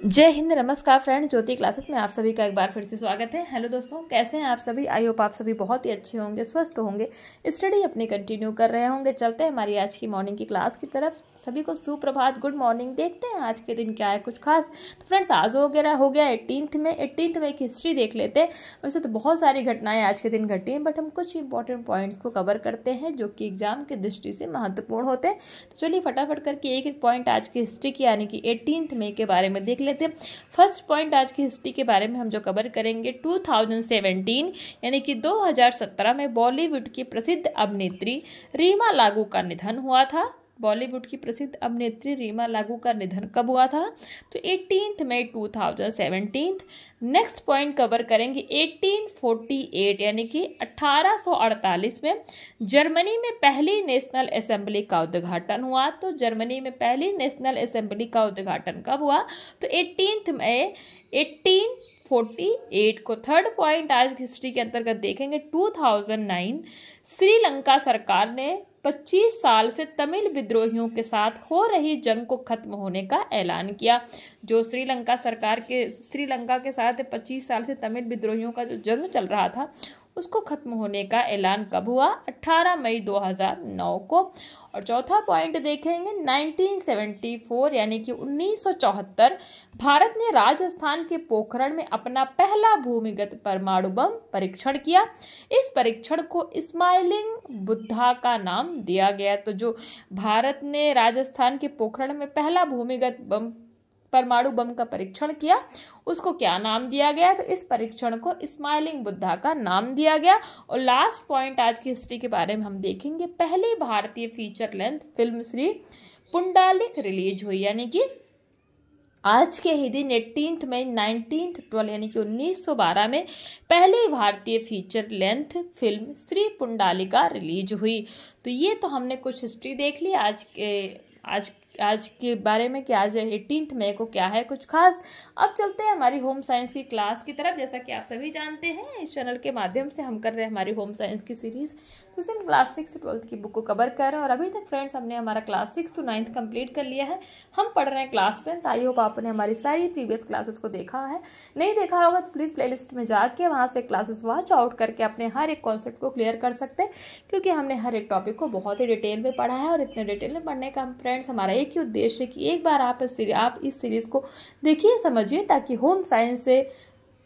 जय हिंद, नमस्कार फ्रेंड। ज्योति क्लासेस में आप सभी का एक बार फिर से स्वागत है। हेलो दोस्तों, कैसे हैं आप सभी? आई होप आप सभी बहुत ही अच्छे होंगे, स्वस्थ होंगे, स्टडी अपनी कंटिन्यू कर रहे होंगे। चलते हैं हमारी आज की मॉर्निंग की क्लास की तरफ। सभी को सुप्रभात, गुड मॉर्निंग। देखते हैं आज के दिन क्या है कुछ खास। तो फ्रेंड्स, आज हो गया 18 मई की हिस्ट्री देख लेते हैं। वैसे तो बहुत सारी घटनाएं आज के दिन घटी हैं, बट हम कुछ इंपॉर्टेंट पॉइंट्स को कवर करते हैं जो कि एग्जाम की दृष्टि से महत्वपूर्ण होते हैं। तो चलिए फटाफट करके एक एक पॉइंट आज की हिस्ट्री की यानी कि 18 मई के बारे में देख लेते हैं। फर्स्ट पॉइंट आज की हिस्ट्री के बारे में हम जो कवर करेंगे, 2017 यानी कि 2017 में बॉलीवुड की प्रसिद्ध अभिनेत्री रीमा लागू का निधन हुआ था। बॉलीवुड की प्रसिद्ध अभिनेत्री रीमा लागू का निधन कब हुआ था? तो 18 मई 2017। नेक्स्ट पॉइंट कवर करेंगे 1848 यानी कि 1848 में जर्मनी में पहली नेशनल असेंबली का उद्घाटन हुआ। तो जर्मनी में पहली नेशनल असेंबली का उद्घाटन कब हुआ? तो 18 मई 1848 को। थर्ड पॉइंट आज की हिस्ट्री के अंतर्गत देखेंगे, 2009 श्रीलंका सरकार ने 25 साल से तमिल विद्रोहियों के साथ हो रही जंग को खत्म होने का ऐलान किया। जो श्रीलंका के साथ 25 साल से तमिल विद्रोहियों का जो जंग चल रहा था उसको खत्म होने का ऐलान कब हुआ? 18 मई 2009 को। और चौथा पॉइंट देखेंगे, 1974 यानी कि 1974 भारत ने राजस्थान के पोखरण में अपना पहला भूमिगत परमाणु बम परीक्षण किया। इस परीक्षण को स्माइलिंग बुद्धा का नाम दिया गया। तो जो भारत ने राजस्थान के पोखरण में पहला भूमिगत परमाणु बम का परीक्षण किया उसको क्या नाम दिया गया? तो इस परीक्षण को स्माइलिंग बुद्धा का नाम दिया गया। और लास्ट पॉइंट आज की हिस्ट्री के बारे में हम देखेंगे, पहली भारतीय feature length film Shri Pundalik release हुई। यानी कि आज के ही दिन 18 मई 1912 यानी कि 1912 में पहली भारतीय feature length film Shri Pundalika release हुई। तो ये तो हमने कुछ हिस्ट्री देख ली आज के बारे में कि आज 18 मई को क्या है कुछ खास। अब चलते हैं हमारी होम साइंस की क्लास की तरफ। जैसा कि आप सभी जानते हैं, इस चैनल के माध्यम से हम कर रहे हैं हमारी होम साइंस की सीरीज़। तो इसमें हम क्लास 6 से 12 की बुक को कवर कर रहे हैं। और अभी तक फ्रेंड्स हमने हमारा क्लास 6 to 9 कंप्लीट कर लिया है। हम पढ़ रहे हैं क्लास 10। आई होप आपने हमारी सारी प्रीवियस क्लासेस को देखा है। नहीं देखा होगा तो प्लीज़ प्ले लिस्ट में जाके वहाँ से क्लासेस वॉच आउट करके अपने हर एक कॉन्सेप्ट को क्लियर कर सकते हैं, क्योंकि हमने हर एक टॉपिक को बहुत ही डिटेल में पढ़ा है। और इतने डिटेल में पढ़ने का फ्रेंड्स हमारा एक ही उद्देश्य है कि एक बार आप इस सीरीज़ को देखिए, समझिए, ताकि होम साइंस से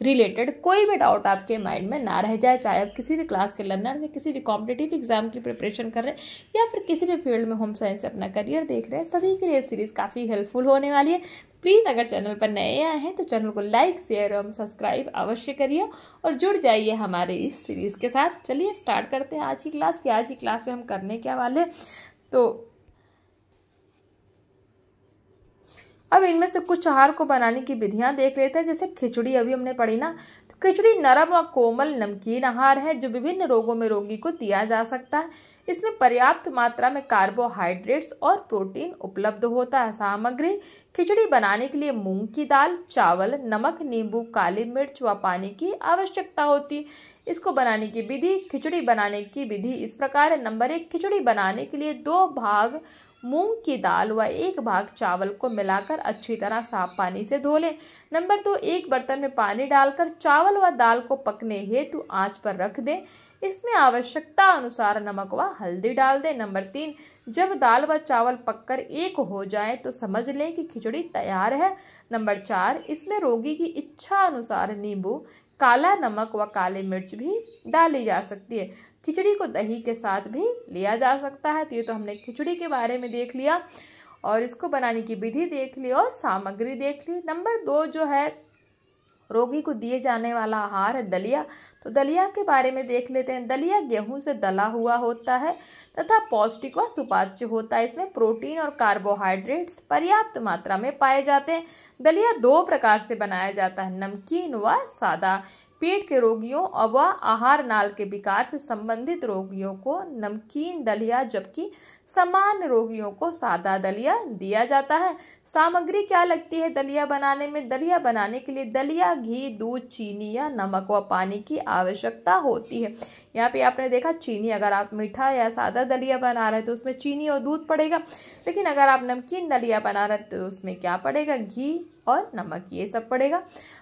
रिलेटेड कोई भी डाउट आपके माइंड में ना रह जाए। चाहे आप किसी भी क्लास के लर्नर हैं, किसी भी कॉम्पिटिटिव एग्जाम की प्रिपरेशन कर रहे हैं या फिर किसी भी फील्ड में होम साइंस से अपना करियर देख रहे हैं, सभी के लिए सीरीज़ काफ़ी हेल्पफुल होने वाली है। प्लीज़ अगर चैनल पर नए आए हैं तो चैनल को लाइक, शेयर एवं सब्सक्राइब अवश्य करिए और जुड़ जाइए हमारे इस सीरीज़ के साथ। चलिए स्टार्ट करते हैं आज की क्लास की। आज की क्लास में हम करने क्या वाले, तो अब इनमें से कुछ आहार को बनाने की विधियां देख लेते हैं। जैसे खिचड़ी अभी हमने पढ़ी ना, तो खिचड़ी नरम व कोमल नमकीन आहार है जो विभिन्न रोगों में रोगी को दिया जा सकता है। इसमें पर्याप्त मात्रा में कार्बोहाइड्रेट्स और प्रोटीन उपलब्ध होता है। सामग्री: खिचड़ी बनाने के लिए मूंग की दाल, चावल, नमक, नींबू, काली मिर्च व पानी की आवश्यकता होती है। इसको बनाने की विधि: खिचड़ी बनाने की विधि इस प्रकार है। नंबर 1, खिचड़ी बनाने के लिए 2 भाग मूंग की दाल व 1 भाग चावल को मिलाकर अच्छी तरह साफ पानी से धो लें। नंबर 2, एक बर्तन में पानी डालकर चावल व दाल को पकने हेतु आंच पर रख दें। इसमें आवश्यकता अनुसार नमक व हल्दी डाल दें। नंबर 3, जब दाल व चावल पककर एक हो जाए तो समझ लें कि खिचड़ी तैयार है। नंबर 4, इसमें रोगी की इच्छा अनुसार नींबू, काला नमक व काली मिर्च भी डाली जा सकती है। खिचड़ी को दही के साथ भी लिया जा सकता है। तो ये तो हमने खिचड़ी के बारे में देख लिया और इसको बनाने की विधि देख ली और सामग्री देख ली। नंबर 2 जो है रोगी को दिए जाने वाला आहार है दलिया। तो दलिया के बारे में देख लेते हैं। दलिया गेहूं से दला हुआ होता है तथा पौष्टिक व सुपाच्य होता है। इसमें प्रोटीन और कार्बोहाइड्रेट्स पर्याप्त मात्रा में पाए जाते हैं। दलिया 2 प्रकार से बनाया जाता है, नमकीन व सादा। पेट के रोगियों व आहार नाल के विकार से संबंधित रोगियों को नमकीन दलिया, जबकि सामान्य रोगियों को सादा दलिया दिया जाता है। सामग्री क्या लगती है दलिया बनाने में? दलिया बनाने के लिए दलिया, घी, दूध, चीनी या नमक व पानी की आवश्यकता होती है। यहाँ पे आपने देखा चीनी, अगर आप मीठा या सादा दलिया बना रहे हैं तो उसमें चीनी और दूध पड़ेगा, लेकिन अगर आप नमकीन दलिया बना रहे हैं तो उसमें क्या पड़ेगा? घी और नमक, ये सब पड़ेगा।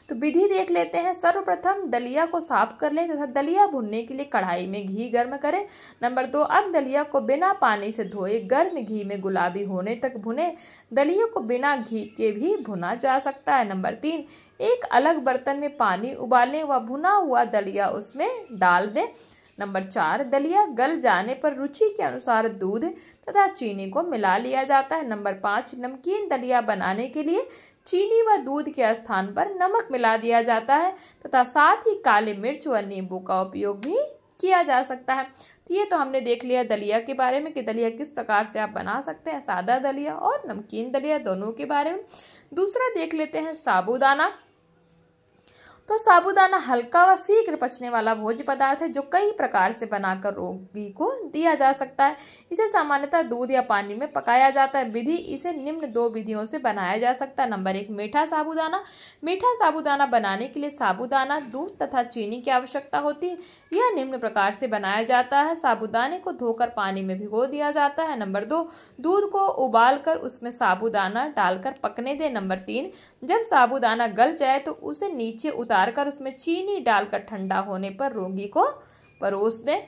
तो विधि देख लेते हैं। सर्वप्रथम दलिया को साफ कर लें तथा दलिया भुनने के लिए कढ़ाई में घी गर्म करें। नंबर 2, अब दलिया को बिना पानी से धोए गर्म घी में गुलाबी होने तक भुने। दलिया को बिना घी के भी भुना जा सकता है। नंबर 3, एक अलग बर्तन में पानी उबालें व भुना हुआ दलिया उसमें डाल दें। नंबर 4, दलिया गल जाने पर रुचि के अनुसार दूध तथा चीनी को मिला लिया जाता है। नंबर 5, नमकीन दलिया बनाने के लिए चीनी व दूध के स्थान पर नमक मिला दिया जाता है तथा साथ ही काली मिर्च व नींबू का उपयोग भी किया जा सकता है। तो ये तो हमने देख लिया दलिया के बारे में कि दलिया किस प्रकार से आप बना सकते हैं, सादा दलिया और नमकीन दलिया दोनों के बारे में। दूसरा देख लेते हैं साबूदाना। तो साबूदाना हल्का व शीघ्र पचने वाला भोज्य पदार्थ है जो कई प्रकार से बनाकर रोगी को दिया जा सकता है। इसे सामान्यतः दूध या पानी में पकाया जाता है। विधि, इसे निम्न 2 विधियों से बनाया जा सकता है। नंबर 1, मीठा साबूदाना। मीठा साबूदाना बनाने के लिए साबूदाना, दूध तथा चीनी की आवश्यकता होती है। यह निम्न प्रकार से बनाया जाता है। साबूदाने को धोकर पानी में भिगो दिया जाता है। नंबर 2, दूध को उबालकर उसमें साबूदाना डालकर पकने दें। नंबर 3, जब साबूदाना गल जाए तो उसे नीचे उतारकर उसमें चीनी डालकर ठंडा होने पर रोगी को परोस दें।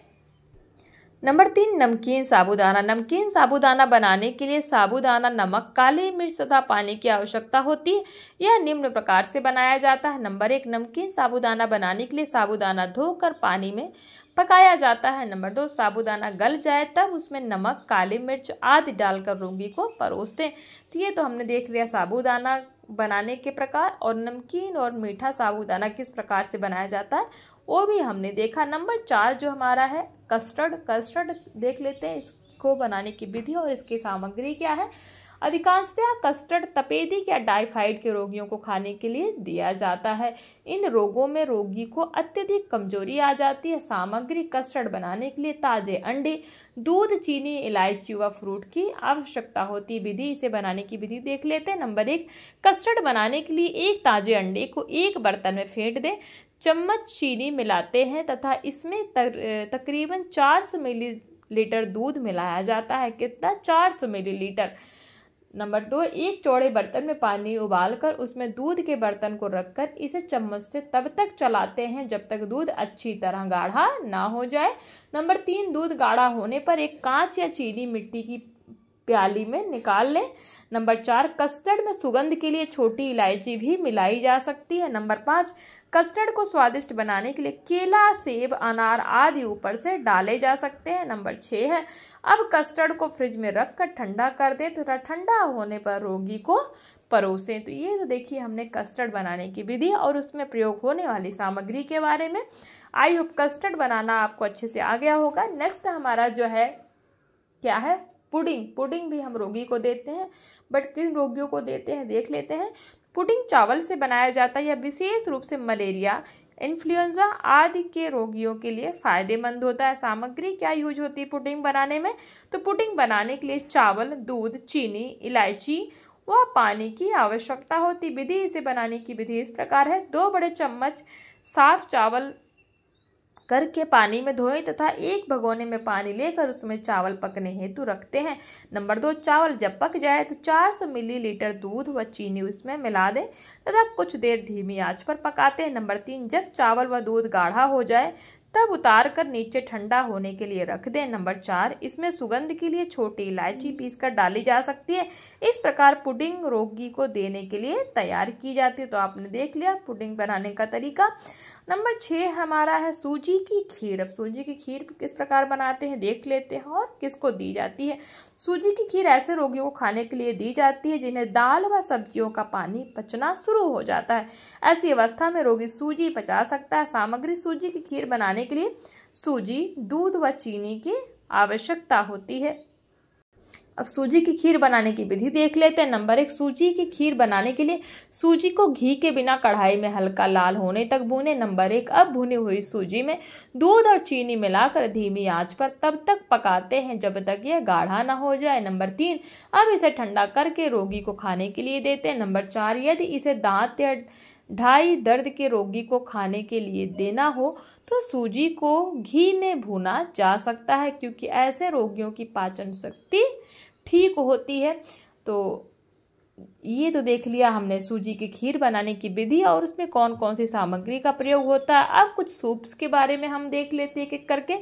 नंबर 3, नमकीन साबूदाना। नमकीन साबूदाना बनाने के लिए साबूदाना, नमक, काली मिर्च तथा पानी की आवश्यकता होती है। यह निम्न प्रकार से बनाया जाता है। नंबर 1, नमकीन साबूदाना बनाने के लिए साबूदाना धोकर पानी में पकाया जाता है। नंबर 2, साबूदाना गल जाए तब उसमें नमक, काली मिर्च आदि डालकर रोगी को परोस दें। तो ये तो हमने देख लिया साबूदाना बनाने के प्रकार, और नमकीन और मीठा साबूदाना किस प्रकार से बनाया जाता है वो भी हमने देखा। नंबर 4 जो हमारा है कस्टर्ड देख लेते हैं, इसको बनाने की विधि और इसकी सामग्री क्या है। अधिकांशतः कस्टर्ड तपेदिक या टाइफाइड के रोगियों को खाने के लिए दिया जाता है। इन रोगों में रोगी को अत्यधिक कमजोरी आ जाती है। सामग्री, कस्टर्ड बनाने के लिए ताजे अंडे, दूध, चीनी, इलायची व फ्रूट की आवश्यकता होती है। विधि, इसे बनाने की विधि देख लेते हैं। नंबर 1, कस्टर्ड बनाने के लिए एक ताजे अंडे को एक बर्तन में फेंट दें, चम्मच चीनी मिलाते हैं तथा इसमें तकरीबन 400 मिलीलीटर दूध मिलाया जाता है। कितना? 400 मिलीलीटर। नंबर 2, एक चौड़े बर्तन में पानी उबालकर उसमें दूध के बर्तन को रखकर इसे चम्मच से तब तक चलाते हैं जब तक दूध अच्छी तरह गाढ़ा ना हो जाए। नंबर 3, दूध गाढ़ा होने पर एक कांच या चीनी मिट्टी की प्याली में निकाल लें। नंबर 4, कस्टर्ड में सुगंध के लिए छोटी इलायची भी मिलाई जा सकती है। नंबर 5, कस्टर्ड को स्वादिष्ट बनाने के लिए केला, सेब, अनार आदि ऊपर से डाले जा सकते हैं। नंबर 6 है, अब कस्टर्ड को फ्रिज में रखकर ठंडा कर दें तथा ठंडा होने पर रोगी को परोसें। तो ये तो देखिए हमने कस्टर्ड बनाने की विधि और उसमें प्रयोग होने वाली सामग्री के बारे में। आई होप कस्टर्ड बनाना आपको अच्छे से आ गया होगा। नेक्स्ट हमारा जो है क्या है, पुडिंग भी हम रोगी को देते हैं, बट किन रोगियों को देते हैं देख लेते हैं। पुडिंग चावल से बनाया जाता है। यह विशेष रूप से मलेरिया, इन्फ्लुएंजा आदि के रोगियों के लिए फायदेमंद होता है। सामग्री क्या यूज होती है पुडिंग बनाने में? तो पुडिंग बनाने के लिए चावल, दूध, चीनी, इलायची व पानी की आवश्यकता होती। विधि, इसे बनाने की विधि इस प्रकार है। 2 बड़े चम्मच साफ चावल करके पानी में धोएं तथा एक भगोने में पानी लेकर उसमें चावल पकने हेतु रखते हैं। नंबर 2, चावल जब पक जाए तो 400 मिलीलीटर दूध व चीनी उसमें मिला दें तथा कुछ देर धीमी आंच पर पकाते हैं। नंबर 3, जब चावल व दूध गाढ़ा हो जाए तब उतार कर नीचे ठंडा होने के लिए रख दें। नंबर 4, इसमें सुगंध के लिए छोटी इलायची पीसकर डाली जा सकती है। इस प्रकार पुडिंग रोगी को देने के लिए तैयार की जाती है। तो आपने देख लिया पुडिंग बनाने का तरीका। नंबर 6 हमारा है सूजी की खीर। अब सूजी की खीर किस प्रकार बनाते हैं देख लेते हैं और किसको दी जाती है। सूजी की खीर ऐसे रोगियों को खाने के लिए दी जाती है जिन्हें दाल व सब्जियों का पानी पचना शुरू हो जाता है। ऐसी अवस्था में रोगी सूजी पचा सकता है। सामग्री, सूजी की खीर बनाने के लिए सूजी, दूध व चीनी की आवश्यकता होती है। अब सूजी की खीर बनाने की विधि देख लेते हैं। नंबर 1, सूजी की खीर बनाने के लिए सूजी को घी के बिना कढ़ाई में हल्का लाल होने तक भूनें। नंबर 1, अब भुनी हुई सूजी में दूध और चीनी मिलाकर धीमी आंच पर तब तक पकाते हैं जब तक यह गाढ़ा न हो जाए। नंबर 3, अब इसे ठंडा करके रोगी को खाने के लिए देते हैं। नंबर 4, यदि इसे दांत या ढाई दर्द के रोगी को खाने के लिए देना हो तो सूजी को घी में भूना जा सकता है, क्योंकि ऐसे रोगियों की पाचन शक्ति ठीक होती है। तो ये तो देख लिया हमने सूजी की खीर बनाने की विधि और उसमें कौन कौन सी सामग्री का प्रयोग होता है। अब कुछ सूप्स के बारे में हम देख लेते हैं एक एक करके।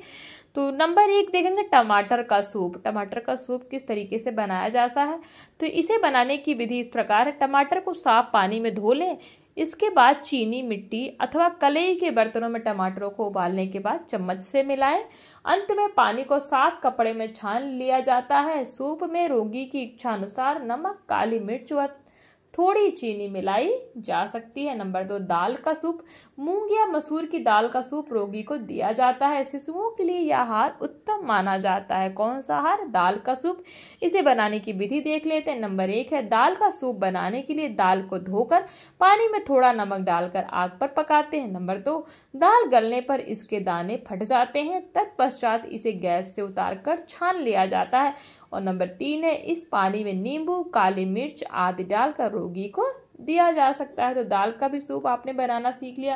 तो नंबर 1 देखेंगे टमाटर का सूप। टमाटर का सूप किस तरीके से बनाया जाता है, तो इसे बनाने की विधि इस प्रकार है। टमाटर को साफ पानी में धो लें, इसके बाद चीनी, मिट्टी अथवा कलई के बर्तनों में टमाटरों को उबालने के बाद चम्मच से मिलाएं। अंत में पानी को साफ कपड़े में छान लिया जाता है। सूप में रोगी की इच्छा अनुसार नमक, काली मिर्च व थोड़ी चीनी मिलाई जा सकती है। नंबर 2 दाल का सूप। मूंग या मसूर की दाल का सूप रोगी को दिया जाता है। शिशुओं के लिए यह आहार उत्तम माना जाता है। कौन सा आहार? दाल का सूप। इसे बनाने की विधि देख लेते हैं। नंबर 1 है दाल का सूप बनाने के लिए दाल को धोकर पानी में थोड़ा नमक डालकर आग पर पकाते हैं। नंबर 2 दाल गलने पर इसके दाने फट जाते हैं, तत्पश्चात इसे गैस से उतारकर छान लिया जाता है। और नंबर 3 है इस पानी में नींबू, काली मिर्च आदि डालकर रोगी को दिया जा सकता है। तो दाल का भी सूप आपने बनाना सीख लिया।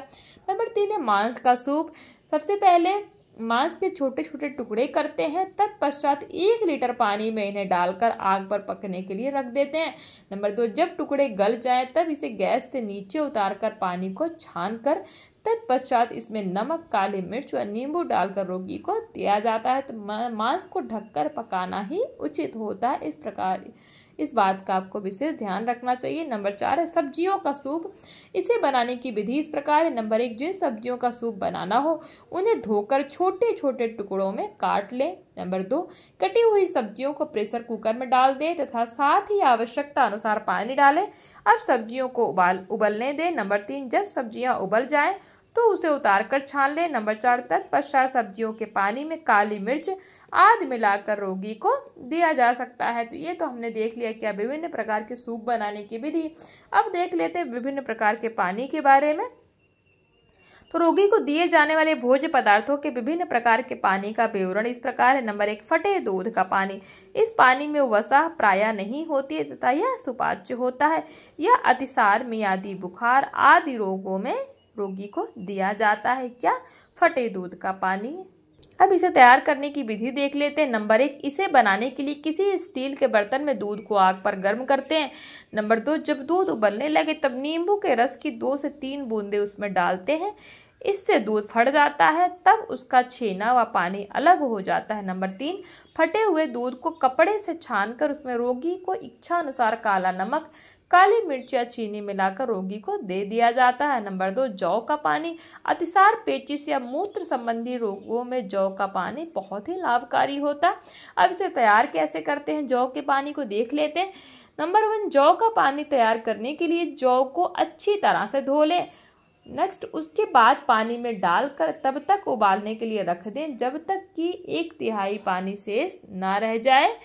नंबर 3 है मांस का सूप। सबसे पहले मांस के छोटे छोटे टुकड़े करते हैं, तत्पश्चात 1 लीटर पानी में इन्हें डालकर आग पर पकने के लिए रख देते हैं। नंबर 2 जब टुकड़े गल जाएं तब इसे गैस से नीचे उतारकर पानी को छानकर तत्पश्चात इसमें नमक, काली मिर्च और नींबू डालकर रोगी को दिया जाता है। तो मांस को ढककर पकाना ही उचित होता है। इस प्रकार इस बात का आपको विशेष ध्यान रखना चाहिए। नंबर 4 है सब्जियों का सूप। इसे बनाने की विधि इस प्रकार है। नंबर 1 जिन सब्जियों का सूप बनाना हो उन्हें धोकर छोटे छोटे टुकड़ों में काट लें। नंबर 2 कटी हुई सब्जियों को प्रेशर कुकर में डाल दें तथा साथ ही आवश्यकता अनुसार पानी डालें। अब सब्जियों को उबलने दें। नंबर 3 जब सब्जियां उबल जाएं तो उसे उतारकर छान लें। नंबर 4 तत्पश्चात सब्जियों के पानी में काली मिर्च आदि मिलाकर रोगी को दिया जा सकता है। तो ये तो हमने देख लिया क्या विभिन्न प्रकार के सूप बनाने की विधि। अब देख लेते हैं विभिन्न प्रकार के पानी के बारे में। तो रोगी को दिए जाने वाले भोज्य पदार्थों के विभिन्न प्रकार के पानी का विवरण इस प्रकार है। नंबर 1 फटे दूध का पानी। इस पानी में वसा प्रायः नहीं होती है तथा यह सुपाच्य होता है। यह अतिसार, मियादी बुखार आदि रोगों में रोगी को दिया जाता है। क्या? फटे दूध का पानी। अब इसे तैयार करने की विधि देख लेते हैं। नंबर 1 इसे बनाने के लिए किसी स्टील के बर्तन में दूध को आग पर गर्म करते हैं। नंबर 2 जब दूध उबलने लगे तब नींबू के रस की 2 से 3 बूंदे उसमें डालते हैं। इससे दूध फट जाता है, तब उसका छेना व पानी अलग हो जाता है। नंबर 3 फटे हुए दूध को कपड़े से छानकर उसमें रोगी को इच्छा अनुसार काला नमक, काली मिर्च या चीनी मिलाकर रोगी को दे दिया जाता है। नंबर 2 जौ का पानी। अतिसार, पेचिश या मूत्र संबंधी रोगों में जौ का पानी बहुत ही लाभकारी होता है। अब इसे तैयार कैसे करते हैं जौ के पानी को देख लेते हैं। नंबर 1 जौ का पानी तैयार करने के लिए जौ को अच्छी तरह से धो लें। नेक्स्ट उसके बाद पानी में डालकर तब तक उबालने के लिए रख दें जब तक कि 1/3 पानी शेष ना रह जाए।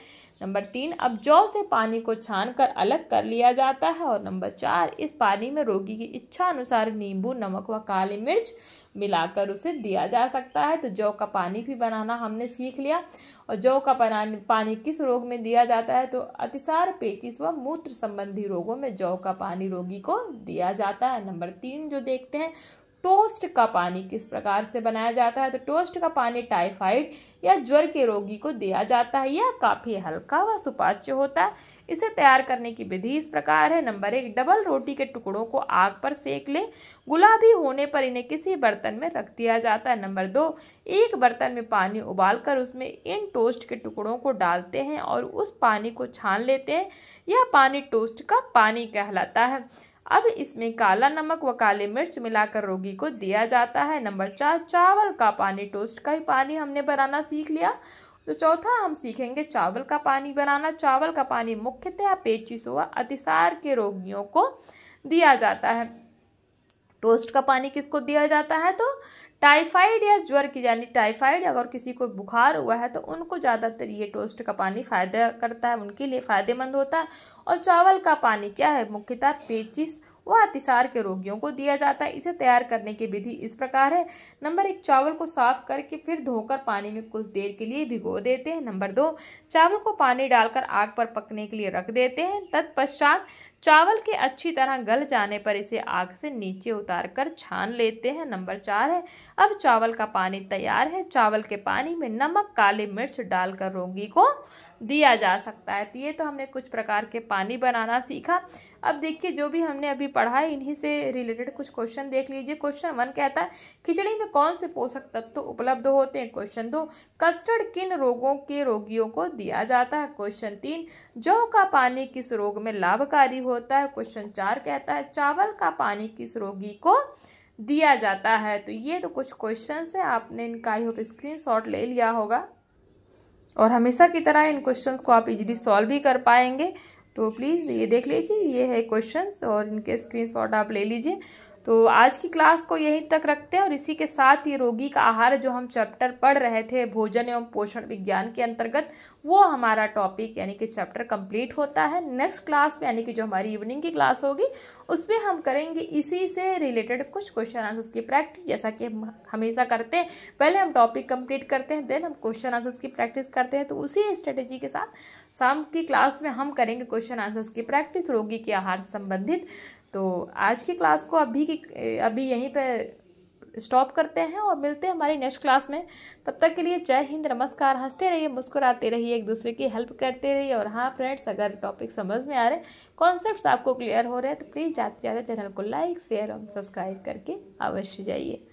नंबर 3 अब जौ से पानी को छानकर अलग कर लिया जाता है। और नंबर 4 इस पानी में रोगी की इच्छा अनुसार नींबू, नमक व काली मिर्च मिलाकर उसे दिया जा सकता है। तो जौ का पानी भी बनाना हमने सीख लिया। और जौ का पानी किस रोग में दिया जाता है? तो अतिसार, पेचिश व मूत्र संबंधी रोगों में जौ का पानी रोगी को दिया जाता है। नंबर 3 जो देखते हैं टोस्ट का पानी किस प्रकार से बनाया जाता है। तो टोस्ट का पानी टाइफाइड या ज्वर के रोगी को दिया जाता है। यह काफ़ी हल्का व सुपाच्य होता है। इसे तैयार करने की विधि इस प्रकार है। नंबर 1 डबल रोटी के टुकड़ों को आग पर सेक लें। गुलाबी होने पर इन्हें किसी बर्तन में रख दिया जाता है। नंबर 2 एक बर्तन में पानी उबालकर उसमें इन टोस्ट के टुकड़ों को डालते हैं और उस पानी को छान लेते हैं। यह पानी टोस्ट का पानी कहलाता है। अब इसमें काला नमक व काली मिर्च मिलाकर रोगी को दिया जाता है। नंबर 4 चावल का पानी। टोस्ट का ही पानी हमने बनाना सीख लिया। तो चौथा हम सीखेंगे चावल का पानी बनाना। चावल का पानी मुख्यतः पेचिश व अतिसार के रोगियों को दिया जाता है। टोस्ट का पानी किसको दिया जाता है? तो टाइफाइड या ज्वर की, यानी टाइफाइड अगर किसी को बुखार हुआ है तो उनको ज़्यादातर ये टोस्ट का पानी फायदा करता है, उनके लिए फ़ायदेमंद होता है। और चावल का पानी क्या है? मुख्यतः पेचिश व अतिसार के रोगियों को दिया जाता है। इसे तैयार करने की विधि इस प्रकार है। नंबर 1 चावल को साफ करके फिर धोकर पानी में कुछ देर के लिए भिगो देते हैं। नंबर 2 चावल को पानी डालकर आग पर पकने के लिए रख देते हैं। तत्पश्चात चावल के अच्छी तरह गल जाने पर इसे आग से नीचे उतारकर छान लेते हैं। नंबर 4 है अब चावल का पानी तैयार है। चावल के पानी में नमक, काली मिर्च डालकर रोगी को दिया जा सकता है। तो ये तो हमने कुछ प्रकार के पानी बनाना सीखा। अब देखिए जो भी हमने अभी पढ़ा है इन्हीं से रिलेटेड कुछ क्वेश्चन देख लीजिए। क्वेश्चन 1 कहता है खिचड़ी में कौन से पोषक तत्व उपलब्ध होते हैं। क्वेश्चन 2 कस्टर्ड किन रोगों के रोगियों को दिया जाता है। क्वेश्चन 3 जौ का पानी किस रोग में लाभकारी होता है। क्वेश्चन 4 कहता है चावल का पानी किस रोगी को दिया जाता है। तो ये तो कुछ क्वेश्चंस है, आपने इनका आई होप स्क्रीनशॉट ले लिया होगा और हमेशा की तरह इन क्वेश्चंस को आप इजीली सॉल्व भी कर पाएंगे। तो प्लीज़ ये देख लीजिए, ये है क्वेश्चंस और इनके स्क्रीनशॉट आप ले लीजिए। तो आज की क्लास को यहीं तक रखते हैं और इसी के साथ ही रोगी का आहार जो हम चैप्टर पढ़ रहे थे भोजन एवं पोषण विज्ञान के अंतर्गत, वो हमारा टॉपिक यानी कि चैप्टर कंप्लीट होता है। नेक्स्ट क्लास में यानी कि जो हमारी इवनिंग की क्लास होगी उसमें हम करेंगे इसी से रिलेटेड कुछ क्वेश्चन आंसर्स की प्रैक्टिस, जैसा कि हम हमेशा करते हैं। पहले हम टॉपिक कंप्लीट करते हैं, देन हम क्वेश्चन आंसर्स की प्रैक्टिस करते हैं। तो उसी स्ट्रेटेजी के साथ शाम की क्लास में हम करेंगे क्वेश्चन आंसर्स की प्रैक्टिस रोगी के आहार से संबंधित। तो आज की क्लास को अभी यहीं पे स्टॉप करते हैं और मिलते हैं हमारी नेक्स्ट क्लास में। तब तक के लिए जय हिंद, नमस्कार। हंसते रहिए, मुस्कुराते रहिए, एक दूसरे की हेल्प करते रहिए। और हाँ फ्रेंड्स, अगर टॉपिक समझ में आ रहे, कॉन्सेप्ट्स आपको क्लियर हो रहे हैं तो प्लीज़ ज़्यादा से ज़्यादा चैनल को लाइक शेयर और सब्सक्राइब करके अवश्य जाइए।